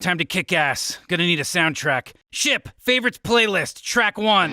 Time to kick ass. Gonna need a soundtrack. Ship, favorites playlist, track 1.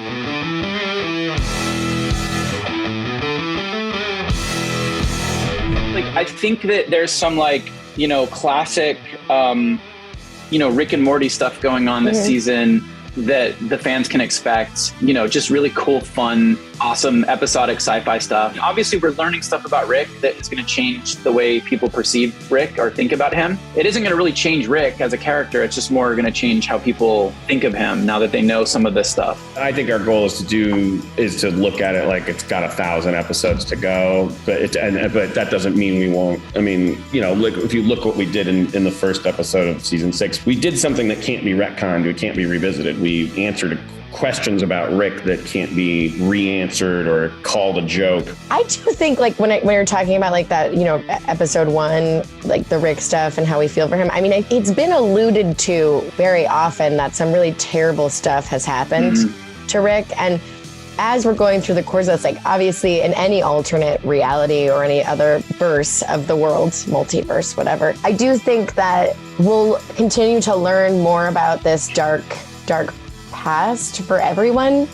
Like, I think that there's some, like, you know, classic, you know, Rick and Morty stuff going on this season that the fans can expect, you know, just really cool, fun, awesome, episodic sci-fi stuff. Obviously, we're learning stuff about Rick that is going to change the way people perceive Rick or think about him. It isn't going to really change Rick as a character. It's just more going to change how people think of him now that they know some of this stuff. I think our goal is to look at it like it's got 1,000 episodes to go, but that doesn't mean we won't. I mean, you know, look, if you look what we did in the first episode of season 6, we did something that can't be retconned, it can't be revisited. We answered questions about Rick that can't be re-answered or called a joke. I do think, like, when you're talking about, like, that, you know, episode 1, like the Rick stuff and how we feel for him, I mean, it's been alluded to very often that some really terrible stuff has happened to Rick. And as we're going through the course of this, like, obviously in any alternate reality or any other verse of the world, multiverse, whatever, I do think that we'll continue to learn more about this dark past for everyone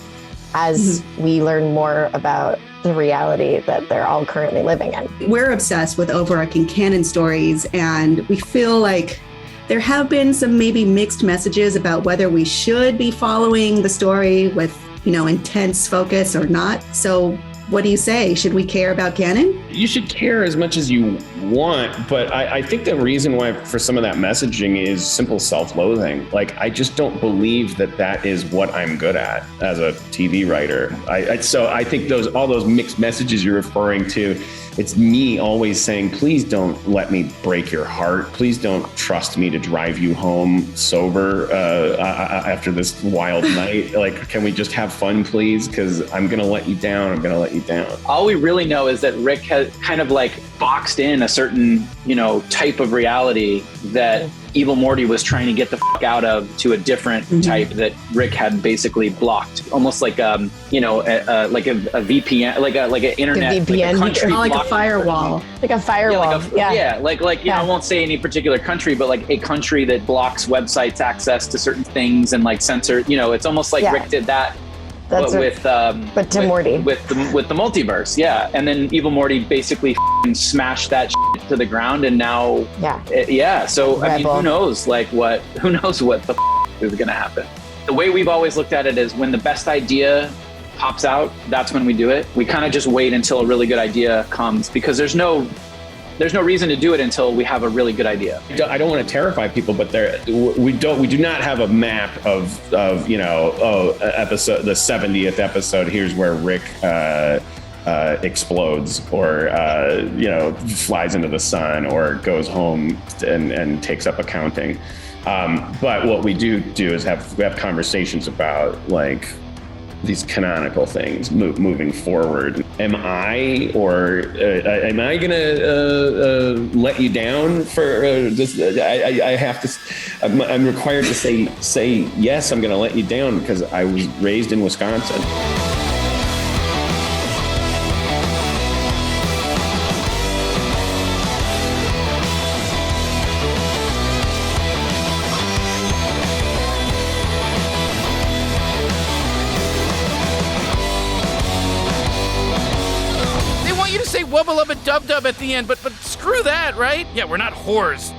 as we learn more about the reality that they're all currently living in. We're obsessed with overarching canon stories, and we feel like there have been some maybe mixed messages about whether we should be following the story with, you know, intense focus or not. So what do you say? Should we care about canon? You should care as much as you want, but I think the reason why for some of that messaging is simple self-loathing. Like, I just don't believe that is what I'm good at as a TV writer. So I think all those mixed messages you're referring to, it's me always saying, please don't let me break your heart. Please don't trust me to drive you home sober after this wild night. Like, can we just have fun, please? Because I'm going to let you down. I'm going to let you down. All we really know is that Rick has kind of, like, boxed in a certain, you know, type of reality that Evil Morty was trying to get the fuck out of to a different type that Rick had basically blocked, almost like you know, like a VPN, like an internet, a VPN, like a firewall, like a firewall. Like you know, I won't say any particular country, but like a country that blocks websites access to certain things and like censor. You know, it's almost like Rick did that. But to Morty. With the multiverse, yeah. And then Evil Morty basically smashed that shit to the ground, and now, So I mean, who knows what the is going to happen? The way we've always looked at it is when the best idea pops out, that's when we do it. We kind of just wait until a really good idea comes, because there's no reason to do it until we have a really good idea. I don't want to terrify people, but we do not have a map of you know, episode, the 70th episode, here's where Rick explodes or you know, flies into the sun or goes home and takes up accounting. But what we do is we have conversations about, like, these canonical things moving forward. Am I gonna let you down for this? I have to. I'm required to say yes. I'm gonna let you down because I was raised in Wisconsin. Wubba lubba dub dub at the end, but screw that, right? Yeah, we're not whores.